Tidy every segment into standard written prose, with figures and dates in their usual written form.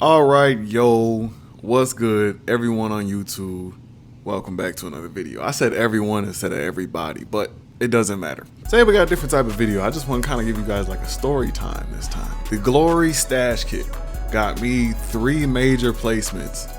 All right, yo, what's good, everyone on YouTube? Welcome back to another video. I said everyone instead of everybody, but it doesn't matter. Today we got a different type of video. I just want to kind of give you guys like a story time this time. The Glory Stash Kit got me 3 major placements,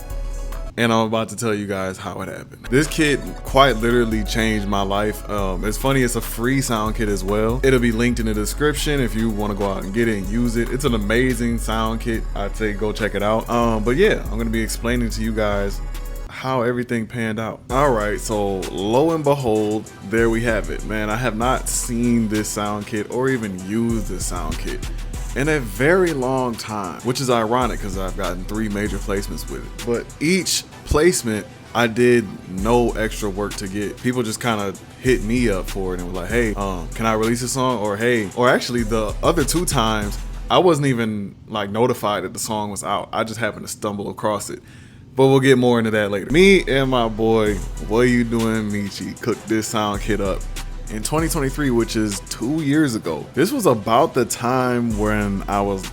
and I'm about to tell you guys how it happened. This kit quite literally changed my life. It's funny, it's a free sound kit as well. It'll be linked in the description if you want to go out and get it and use it. It's an amazing sound kit. I'd say go check it out. But yeah, I'm gonna be explaining to you guys how everything panned out. All right, so lo and behold, there we have it. Man, I have not seen this sound kit or even used this sound kit in a very long time, which is ironic because I've gotten 3 major placements with it. But each placement, I did no extra work to get. People just kind of hit me up for it and were like, hey, can I release a song? Or hey, or actually the other 2 times, I wasn't even like notified that the song was out. I just happened to stumble across it. But we'll get more into that later. Me and my boy, What You Doing Michi, cooked this sound kit up in 2023, which is 2 years ago. This was about the time when I was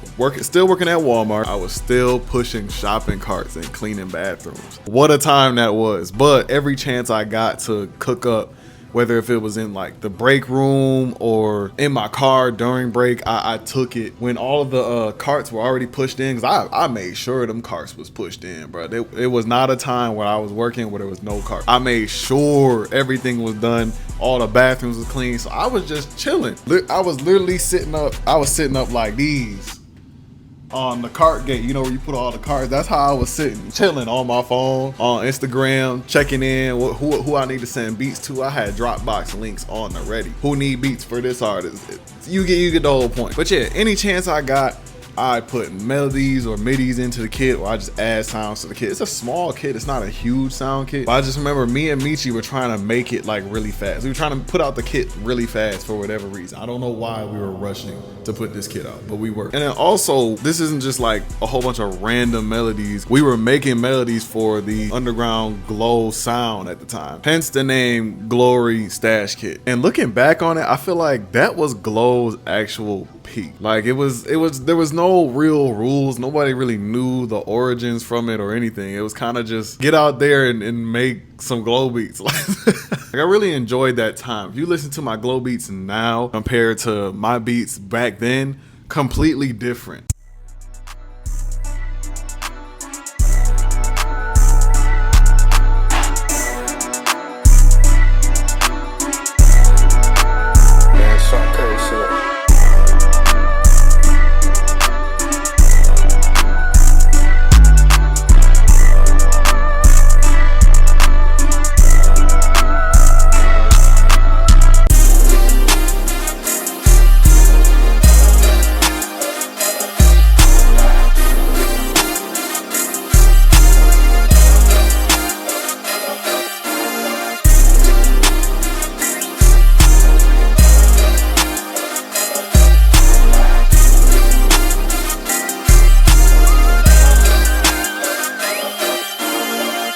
still working at Walmart. I was still pushing shopping carts and cleaning bathrooms. What a time that was. But every chance I got to cook up, whether if it was in like the break room or in my car during break, I took it when all of the carts were already pushed in, because I made sure them carts was pushed in, bro. It was not a time where I was working where there was no cart. I made sure everything was done, all the bathrooms was clean, so I was just chilling. I was literally sitting up, like these on the cart gate, you know, where you put all the cards. That's how I was sitting, chilling on my phone, on Instagram, checking in who I need to send beats to. I had Dropbox links on the ready. Who need beats for this artist? You get the whole point. But yeah, any chance I got, I put melodies or midis into the kit, or I just add sounds to the kit. It's a small kit, it's not a huge sound kit. But I just remember me and Michi were trying to make it like really fast. We were trying to put out the kit really fast for whatever reason. I don't know why we were rushing to put this kit out, but we were. And then also, this isn't just like a whole bunch of random melodies. We were making melodies for the underground glow sound at the time. Hence the name Glory Stash Kit. And looking back on it, I feel like that was Glow's actual peak. Like there was no real rules. Nobody really knew the origins from it or anything. It was kind of just get out there and make some glow beats. Like, I really enjoyed that time. If you listen to my glow beats now compared to my beats back then, completely different.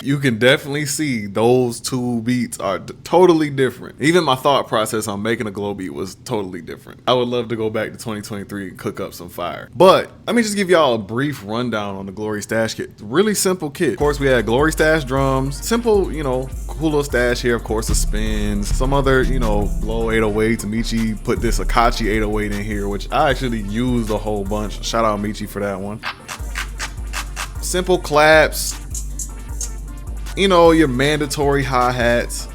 You can definitely see those 2 beats are totally different. Even my thought process on making a glow beat was totally different. I would love to go back to 2023 and cook up some fire. But let me just give y'all a brief rundown on the Glory Stash Kit. Really simple kit. Of course, we had Glory Stash drums, simple, you know, cool little stash here, of course, the spins, some other, you know, Glow 808s. Michi put this Akachi 808 in here, which I actually used a whole bunch. Shout out Michi for that one. Simple claps, you know, your mandatory hi-hats,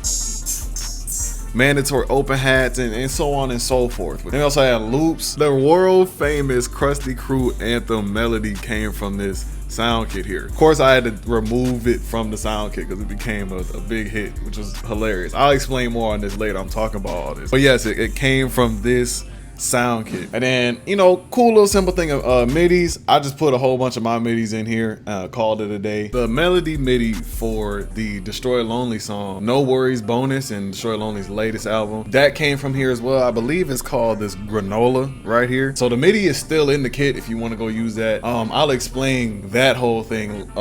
mandatory open hats, and so on and so forth. And we also had loops. The world famous Crusty Crew anthem melody came from this sound kit here. Of course, I had to remove it from the sound kit because it became a big hit, which was hilarious. I'll explain more on this later. I'm talking about all this. But yes, it came from this sound kit. And then, you know, cool little simple thing of midis. I just put a whole bunch of my midis in here, called it a day. The melody midi for the Destroy Lonely song, No Worries bonus, and Destroy Lonely's latest album, that came from here as well. I believe it's called this granola right here. So the midi is still in the kit if you want to go use that. I'll explain that whole thing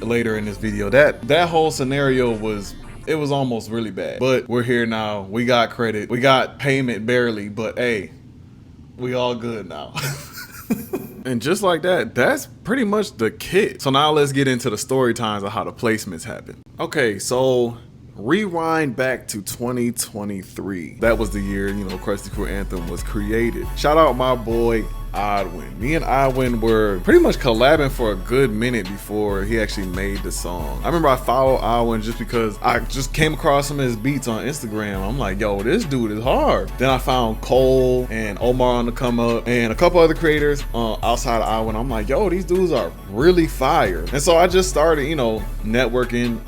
later in this video. That whole scenario was, it was almost really bad, but we're here now. We got credit, we got payment barely, but hey, we all good now. And just like that, that's pretty much the kit. So now let's get into the story times of how the placements happen. Okay, so rewind back to 2023. That was the year, you know, Crusty Crew Anthem was created. Shout out my boy Odwin. Me and Odwin were pretty much collabing for a good minute before he actually made the song. I remember I followed Odwin just because I just came across some of his beats on Instagram. I'm like, yo, this dude is hard. Then I found Cole and Omar on the come up and a couple other creators outside of Odwin. I'm like, yo, these dudes are really fire. And so I just started, you know, networking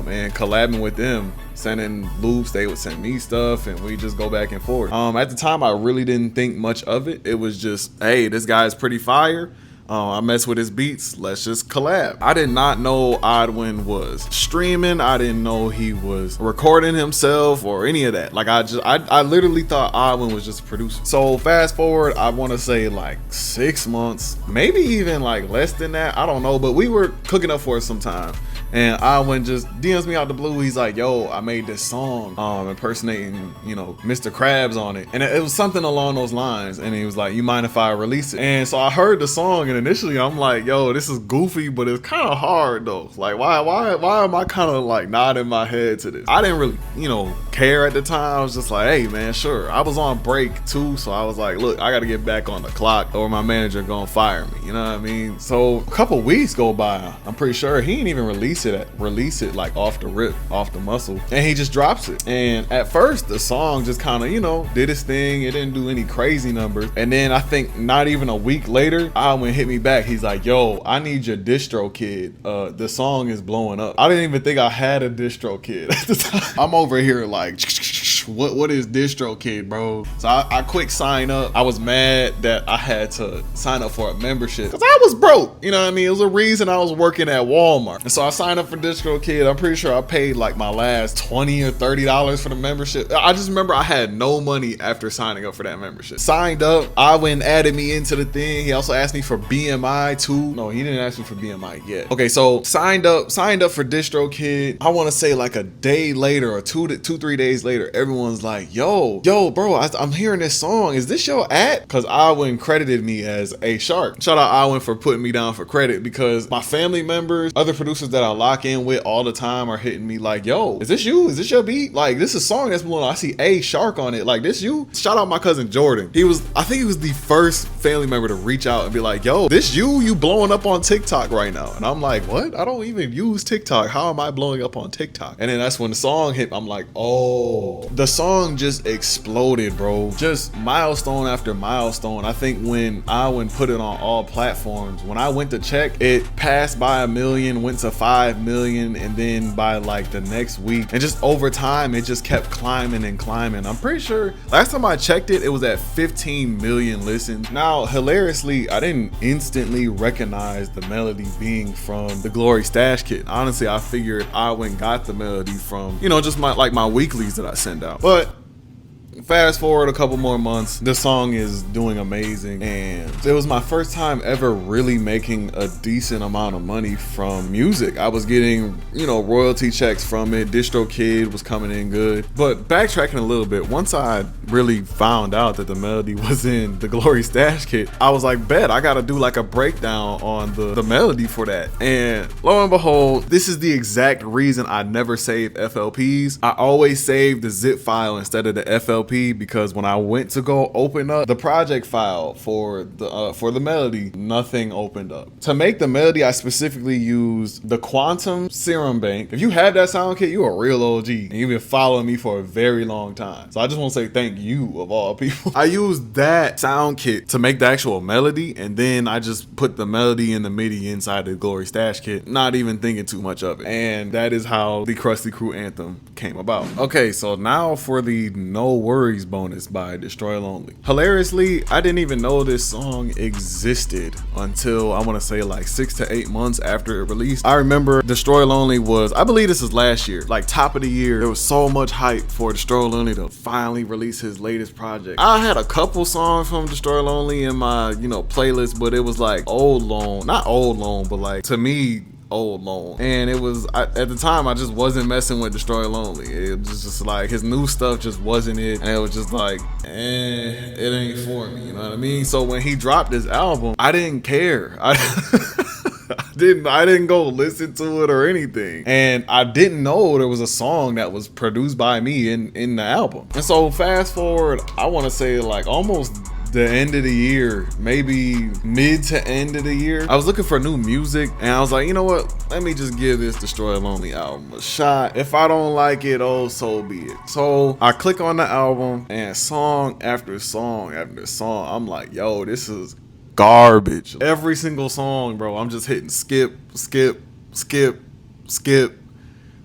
and collabing with them. Sending loops, they would send me stuff and we just go back and forth. At the time I really didn't think much of it. It was just, hey, this guy's pretty fire. I mess with his beats, let's just collab. I did not know Odwin was streaming. I didn't know he was recording himself or any of that. Like I literally thought Odwin was just a producer. So fast forward, I want to say like 6 months, maybe even like less than that. I don't know, but we were cooking up for it some time. And Odwin just DMs me out the blue. He's like, yo, I made this song impersonating, you know, Mr. Krabs on it. And it was something along those lines. And he was like, you mind if I release it? And so I heard the song and initially I'm like, yo, this is goofy, but it's kind of hard though. Like, why am I kind of like nodding my head to this? I didn't really, you know, care at the time. I was just like, hey man, sure. I was on break too. So I was like, look, I got to get back on the clock or my manager gonna fire me. You know what I mean? So a couple weeks go by. I'm pretty sure he didn't even release it like off the rip, off the muscle, and he just drops it. And at first the song just kind of, you know, did its thing. It didn't do any crazy numbers. And then I think not even a week later, Odwin hit me back. He's like, yo, I need your distro kid. The song is blowing up. I didn't even think I had a distro kid at the time. I'm over here like, what is distro kid, bro? So I quick sign up. I was mad that I had to sign up for a membership because I was broke. You know what I mean? It was a reason I was working at Walmart. And so I signed up for distro kid. I'm pretty sure I paid like my last $20 or $30 for the membership. I just remember I had no money after signing up for that membership. Signed up. Odwin added me into the thing. He also asked me for BMI too. No, he didn't ask me for BMI yet. Okay, so signed up for distro kid. I want to say like a day later or 3 days later, everyone's like, yo, bro, I'm hearing this song. Is this your at? Because Odwin credited me as aye.shark. Shout out Odwin for putting me down for credit because my family members, other producers that I lock in with all the time are hitting me like, yo, is this you? Is this your beat? Like, this is a song that's blowing. I see aye.shark on it. Like, this you? Shout out my cousin Jordan. I think he was the first family member to reach out and be like, yo, this you blowing up on TikTok right now. And I'm like, what? I don't even use TikTok. How am I blowing up on TikTok? And then that's when the song hit. I'm like, oh, the song just exploded, bro. Just milestone after milestone. I think when Odwin put it on all platforms, when I went to check, it passed by 1 million, went to 5 million, and then by like the next week, and just over time, it just kept climbing and climbing. I'm pretty sure last time I checked it, it was at 15 million listens. Now, hilariously, I didn't instantly recognize the melody being from the Glory Stash Kit. Honestly, I figured Odwin got the melody from, you know, just my weeklies that I send out. But fast forward a couple more months, the song is doing amazing, and it was my first time ever really making a decent amount of money from music. I was getting, you know, royalty checks from it. Distro Kid was coming in good. But backtracking a little bit, once I really found out that the melody was in the Glory Stash Kit, I was like, bet, I gotta do like a breakdown on the melody for that. And lo and behold, this is the exact reason I never save FLPs. I always save the zip file instead of the FLP, because when I went to go open up the project file for the melody, nothing opened up. To make the melody, I specifically used the Quantum Serum Bank. If you had that sound kit, you a real OG, and you've been following me for a very long time. So I just want to say thank you, of all people. I used that sound kit to make the actual melody, and then I just put the melody and the MIDI inside the Glory Stash Kit, not even thinking too much of it. And that is how the Crusty Crew Anthem came about. Okay, so now for the No Worries bonus by Destroy Lonely. Hilariously, I didn't even know this song existed until I want to say like 6 to 8 months after it released. I remember Destroy Lonely was, I believe this was last year, like top of the year. There was so much hype for Destroy Lonely to finally release his latest project. I had a couple songs from Destroy Lonely in my, you know, playlist, but it was like not old loan, but like to me, old Lone. And it was, at the time, I just wasn't messing with Destroy Lonely. It was just like, his new stuff just wasn't it. And it was just like, it ain't for me, you know what I mean? So when he dropped his album, I didn't care. I didn't go listen to it or anything. And I didn't know there was a song that was produced by me in the album. And so fast forward, I want to say like almost the end of the year, maybe mid to end of the year, I was looking for new music and I was like, you know what? Let me just give this Destroy Lonely album a shot. If I don't like it, oh, so be it. So I click on the album and song after song after song, I'm like, yo, this is garbage. Every single song, bro, I'm just hitting skip, skip, skip, skip,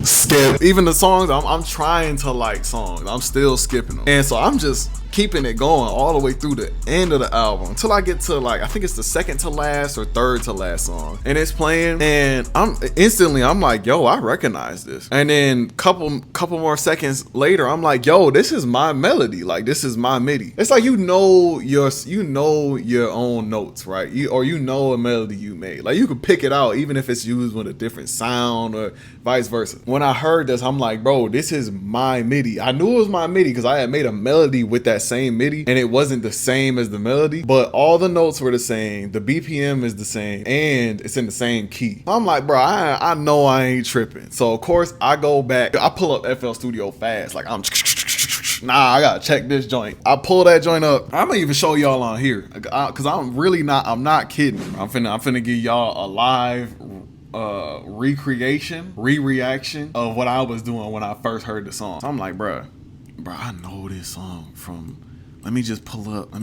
skip. Even the songs I'm trying to like songs, I'm still skipping them. And so I'm just keeping it going all the way through the end of the album until I get to like, I think it's the second to last or third to last song, and it's playing and I'm like, yo, I recognize this. And then couple more seconds later, I'm like, yo, this is my melody, like this is my MIDI. It's like, you know your own notes, right? You know a melody you made, like you could pick it out even if it's used with a different sound or vice versa. When I heard this, I'm like, bro, this is my MIDI. I knew it was my MIDI because I had made a melody with that same MIDI and it wasn't the same as the melody, but all the notes were the same, the BPM is the same, and it's in the same key. I'm like, bro, I know I ain't tripping. So of course I go back, I pull up FL Studio fast, like I gotta check this joint. I pull that joint up. I'm gonna even show y'all on here because I'm not kidding. I'm finna give y'all a live reaction of what I was doing when I first heard the song. So I'm like, bro, I know this song from, let me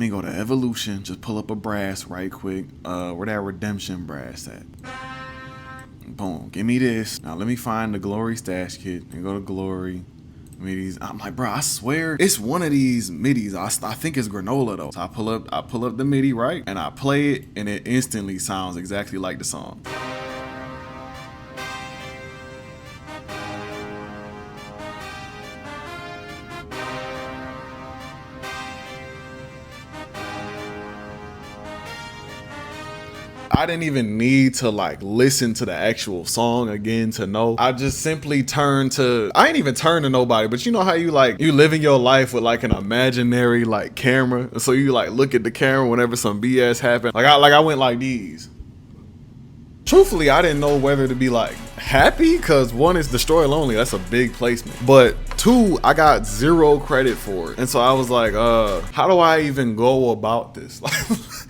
go to Evolution, just pull up a brass right quick, where that Redemption brass at. Boom, give me this. Now let me find the Glory stash kit and go to Glory. MIDIs. I'm like, bro, I swear it's one of these MIDIs. I think it's Granola though. So I pull up the MIDI, right? And I play it and it instantly sounds exactly like the song. I didn't even need to like listen to the actual song again to know. I just simply I ain't even turn to nobody, but you know how you living your life with like an imaginary like camera. So you like look at the camera whenever some BS happen. Like I went like these. Truthfully, I didn't know whether to be like happy because one is Destroy Lonely, that's a big placement, but two, I got 0 credit for it. And so I was like, how do I even go about this?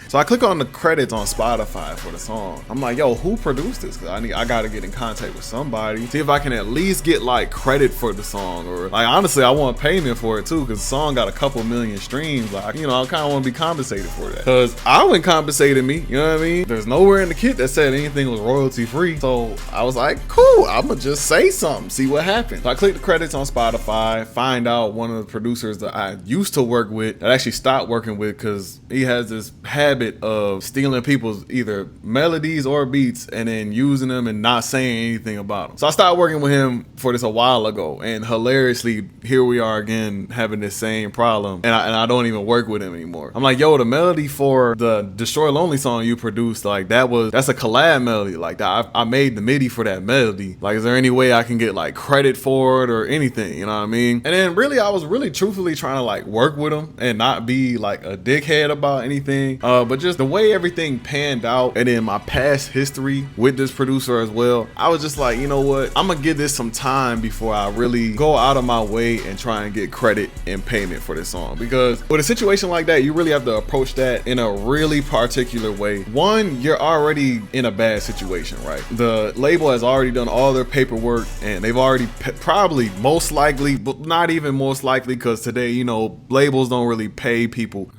So I click on the credits on Spotify for the song. I'm like, yo, who produced this? Cause I gotta get in contact with somebody, see if I can at least get like credit for the song, or like honestly I want payment for it too, because the song got a couple million streams. Like, you know, I kind of want to be compensated for that, because I wouldn't compensate me, you know what I mean? There's nowhere in the kit that said anything was royalty free. So I was like, cool, I'ma just say something, see what happens. So I click the credits on Spotify, find out one of the producers that I used to work with that actually stopped working with because he has this habit of stealing people's either melodies or beats and then using them and not saying anything about them. So I started working with him for this a while ago, and hilariously here we are again having this same problem, and I don't even work with him anymore. I'm like, yo, the melody for the Destroy Lonely song you produced, like that's a collab melody, like I made the MIDI for that melody. Like, is there any way I can get like credit for it or anything, you know what I mean? And then really I was really truthfully trying to like work with him and not be like a dickhead about anything, but just the way everything panned out and in my past history with this producer as well, I was just like, you know what, I'm gonna give this some time before I really go out of my way and try and get credit and payment for this song. Because with a situation like that, you really have to approach that in a really particular way. One, you're already in a bad situation, right? The label has already done all their paperwork and they've already probably most likely, but not even most likely, because today, you know, labels don't really pay people.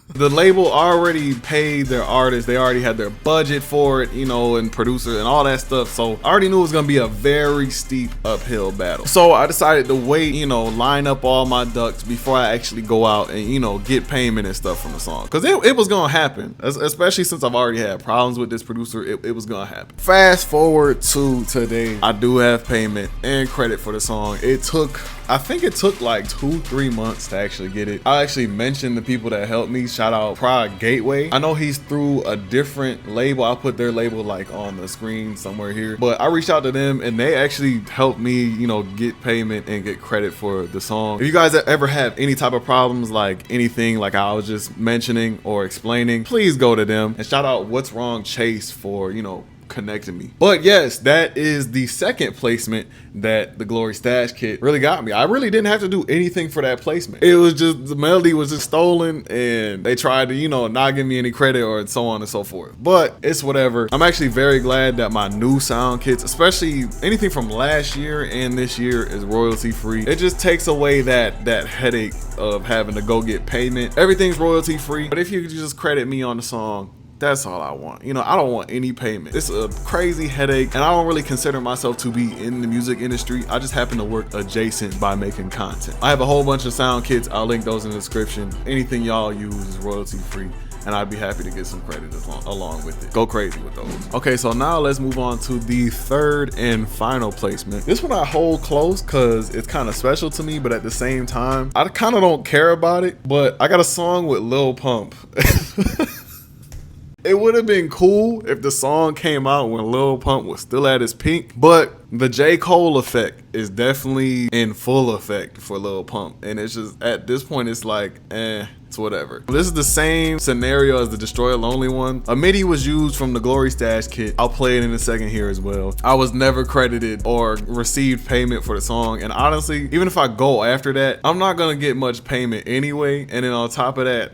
The label already paid their artists. They already had their budget for it, you know, and producer and all that stuff. So I already knew it was gonna be a very steep uphill battle. So I decided to wait, you know, line up all my ducks before I actually go out and, you know, get payment and stuff from the song. Cause it was gonna happen, especially since I've already had problems with this producer. It was gonna happen. Fast forward to today, I do have payment and credit for the song. It took I think it took like 2-3 months to actually get it. I actually mentioned the people that helped me. Shout out Pride Gateway. I know he's through a different label. I'll put their label like on the screen somewhere here, but I reached out to them and they actually helped me, you know, get payment and get credit for the song. If you guys ever have any type of problems, like anything like I was just mentioning or explaining, please go to them. And shout out What's Wrong Chase for, you know, connecting me. But yes, that is the second placement that the Glory Stash Kit really got me. I really didn't have to do anything for that placement. It was just, the melody was just stolen and they tried to, you know, not give me any credit or so on and so forth. But it's whatever. I'm actually very glad that my new sound kits, especially anything from last year and this year, is royalty free. It just takes away that headache of having to go get payment. Everything's royalty free. But if you could just credit me on the song, that's all I want. You know, I don't want any payment. It's a crazy headache, and I don't really consider myself to be in the music industry. I just happen to work adjacent by making content. I have a whole bunch of sound kits. I'll link those in the description. Anything y'all use is royalty free, and I'd be happy to get some credit along with it. Go crazy with those. Okay, so now let's move on to the third and final placement. This one I hold close because it's kind of special to me, but at the same time, I kind of don't care about it. But I got a song with Lil Pump. It would have been cool if the song came out when Lil Pump was still at his peak, but the J. Cole effect is definitely in full effect for Lil Pump. And it's just, at this point, it's like, it's whatever. This is the same scenario as the Destroy a Lonely one. A MIDI was used from the Glory Stash Kit. I'll play it in a second here as well. I was never credited or received payment for the song. And honestly, even if I go after that, I'm not gonna get much payment anyway. And then on top of that,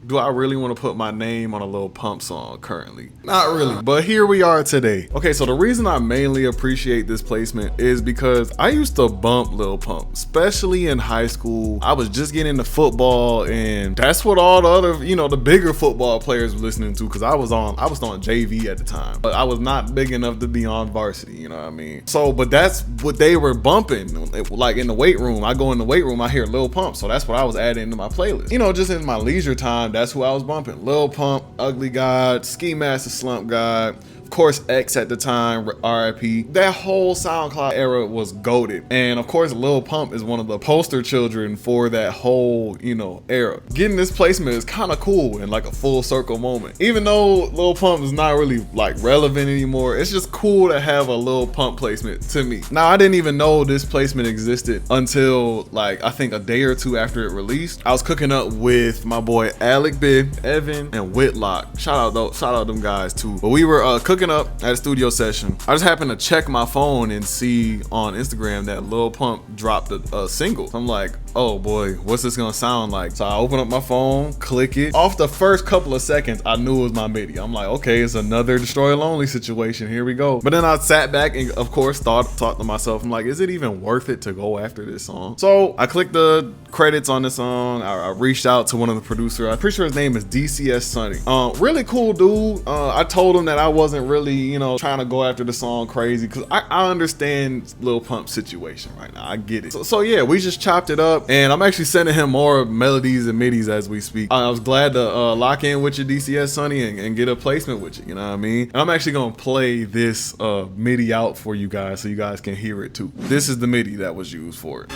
do I really want to put my name on a Lil Pump song currently? Not really, but here we are today. Okay, so the reason I mainly appreciate this placement is because I used to bump Lil Pump, especially in high school. I was just getting into football, and that's what all the other, you know, the bigger football players were listening to, because I was on JV at the time, but I was not big enough to be on varsity, you know what I mean? So, but that's what they were bumping. Like in the weight room, I go in the weight room, I hear Lil Pump, so that's what I was adding to my playlist. You know, just in my leisure time, that's who I was bumping. Lil Pump, Ugly God, Ski Master Slump God, of course X at the time, RIP. That whole SoundCloud era was goated. And of course Lil Pump is one of the poster children for that whole, you know, era. Getting this placement is kind of cool and like a full circle moment. Even though Lil Pump is not really like relevant anymore, it's just cool to have a Lil Pump placement to me. Now, I didn't even know this placement existed until like, I think a day or two after it released. I was cooking up with my boy Alec Bibb, Evan, and Whitlock. Shout out them guys too. But we were cooking up at a studio session. I just happened to check my phone and see on Instagram that Lil Pump dropped a single. I'm like, oh boy, what's this gonna sound like? So I open up my phone, click it. Off the first couple of seconds, I knew it was my MIDI. I'm like, okay, it's another Destroy a Lonely situation. Here we go. But then I sat back and of course thought to myself, I'm like, is it even worth it to go after this song? So I clicked the credits on the song. I reached out to one of the producers. I'm pretty sure his name is DCS Sunny. Really cool dude. I told him that I wasn't really, you know, trying to go after the song crazy, because I understand Lil Pump's situation right now. I get it. So yeah, we just chopped it up, and I'm actually sending him more melodies and midis as we speak. I was glad to lock in with your DCS Sunny and get a placement with you, you know what I mean? And I'm actually gonna play this MIDI out for you guys so you guys can hear it too. This is the MIDI that was used for it.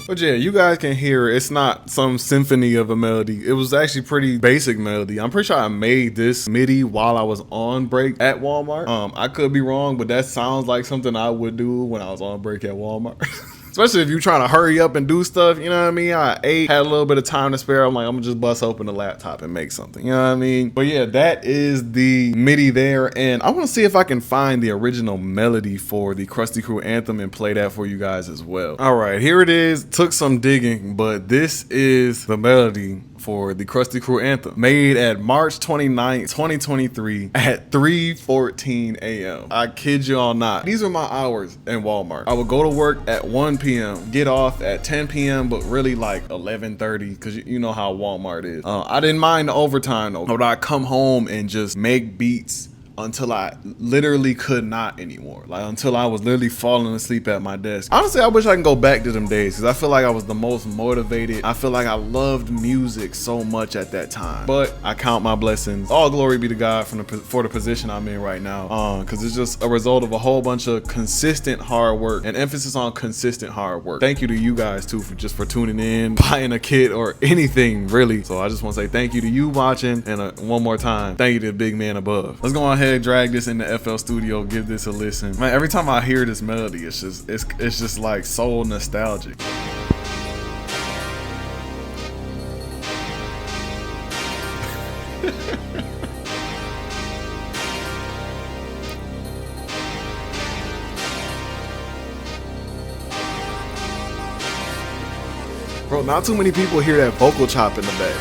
But yeah, you guys can hear it. It's not some symphony of a melody. It was actually pretty basic melody. I'm pretty sure I made this MIDI while I was on break at Walmart. I could be wrong, but that sounds like something I would do when I was on break at Walmart. Especially if you're trying to hurry up and do stuff, you know what I mean? I had a little bit of time to spare. I'm like, I'm gonna just bust open the laptop and make something, you know what I mean? But yeah, that is the MIDI there. And I wanna see if I can find the original melody for the Crusty Crew anthem and play that for you guys as well. All right, here it is. Took some digging, but this is the melody for the Crusty Crew anthem, made at March 29th, 2023 at 3:14 a.m. I kid you all not. These are my hours in Walmart. I would go to work at 1 p.m., get off at 10 p.m., but really like 11:30, because you know how Walmart is. I didn't mind the overtime though, but I'd come home and just make beats until I literally could not anymore. Like until I was literally falling asleep at my desk. Honestly, I wish I can go back to them days because I feel like I was the most motivated. I feel like I loved music so much at that time. But I count my blessings. All glory be to God for the position I'm in right now. Because it's just a result of a whole bunch of consistent hard work and emphasis on consistent hard work. Thank you to you guys too for tuning in, buying a kit or anything really. So I just want to say thank you to you watching, and one more time, thank you to the big man above. Let's go ahead, drag this in the FL Studio, give this a listen. Man, every time I hear this melody, it's just like so nostalgic. Bro, not too many people hear that vocal chop in the back.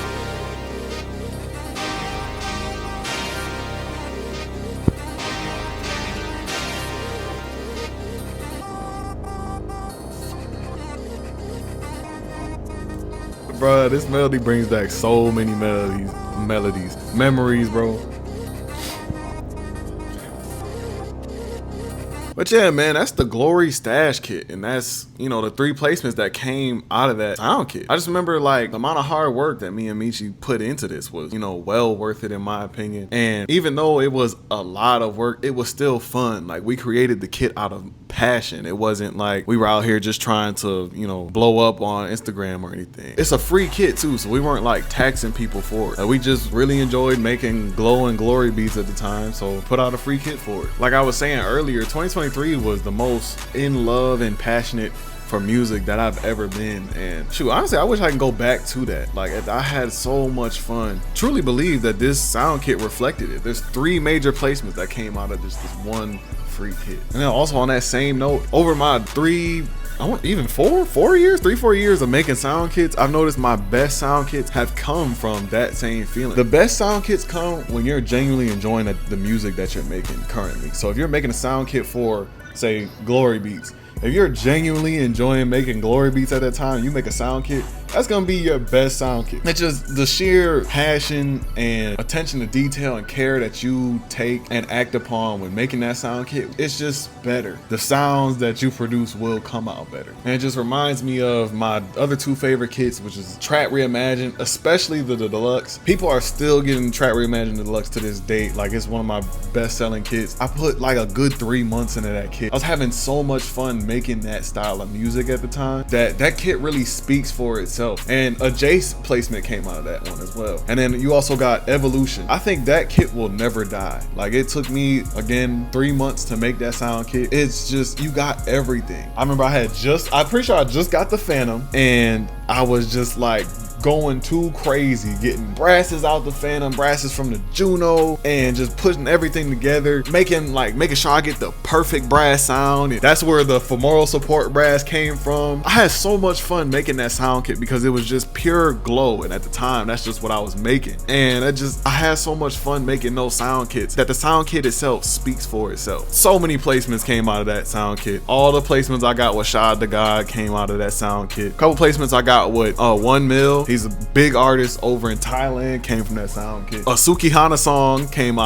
Bro, this melody brings back so many memories, bro. But yeah, man, that's the Glory Stash Kit, and that's, you know, the 3 placements that came out of that sound kit. I just remember like the amount of hard work that me and Michi put into this was, you know, well worth it in my opinion. And even though it was a lot of work, it was still fun. Like we created the kit out of passion. It wasn't like we were out here just trying to, you know, blow up on Instagram or anything. It's a free kit too, so we weren't like taxing people for it. Like, we just really enjoyed making glow and glory beats at the time, so put out a free kit for it. Like I was saying earlier, 2023 was the most in love and passionate for music that I've ever been. And shoot, honestly, I wish I could go back to that. Like I had so much fun. Truly believe that this sound kit reflected it. There's 3 major placements that came out of this one free kit. And then also on that same note, over my 4 years of making sound kits, I've noticed my best sound kits have come from that same feeling. The best sound kits come when you're genuinely enjoying the music that you're making currently. So if you're making a sound kit for, say, glory beats, if you're genuinely enjoying making glory beats at that time, you make a sound kit, that's gonna be your best sound kit. It's just the sheer passion and attention to detail and care that you take and act upon when making that sound kit. It's just better. The sounds that you produce will come out better. And it just reminds me of my other 2 favorite kits, which is Trap Reimagined, especially the Deluxe. People are still getting Trap Reimagined Deluxe to this date. Like it's one of my best selling kits. I put like a good 3 months into that kit. I was having so much fun making that style of music at the time that kit really speaks for itself. And a Jace placement came out of that one as well. And then you also got Evolution. I think that kit will never die. Like it took me, again, 3 months to make that sound kit. It's just, you got everything. I remember I'm pretty sure I just got the Phantom, and I was just like going too crazy, getting brasses out the Phantom, brasses from the Juno, and just putting everything together, making sure I get the perfect brass sound. And that's where the femoral support brass came from. I had so much fun making that sound kit because it was just pure glow, and at the time that's just what I was making. And I had so much fun making those sound kits that the sound kit itself speaks for itself. So many placements came out of that sound kit. All the placements I got with Shad the God came out of that sound kit. A couple placements I got with 1 Mil. He's a big artist over in Thailand, came from that sound kit. A Sukihana song came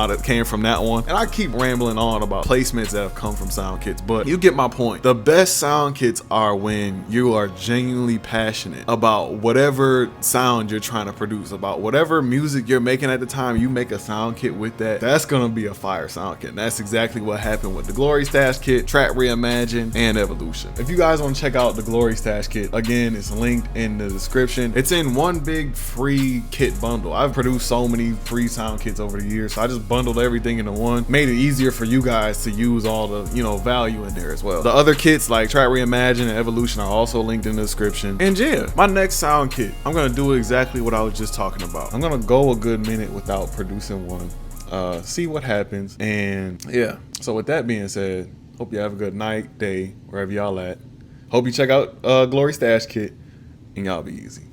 from that one. And I keep rambling on about placements that have come from sound kits, but you get my point. The best sound kits are when you are genuinely passionate about whatever sound you're trying to produce, about whatever music you're making at the time. You make a sound kit with that, that's gonna be a fire sound kit. And that's exactly what happened with the Glory Stash Kit, Trap Reimagined, and Evolution. If you guys want to check out the Glory Stash Kit, again, it's linked in the description. It's in one big free kit bundle. I've produced so many free sound kits over the years, so I just bundled everything into one, made it easier for you guys to use all the, you know, value in there as well. The other kits like Trap Reimagined and Evolution are also linked in the description. And yeah, my next sound kit, I'm gonna do exactly what I was just talking about. I'm gonna go a good minute without producing one, see what happens. And yeah, so with that being said, hope you have a good night, day, wherever y'all at. Hope you check out Glory Stash Kit, and y'all be easy.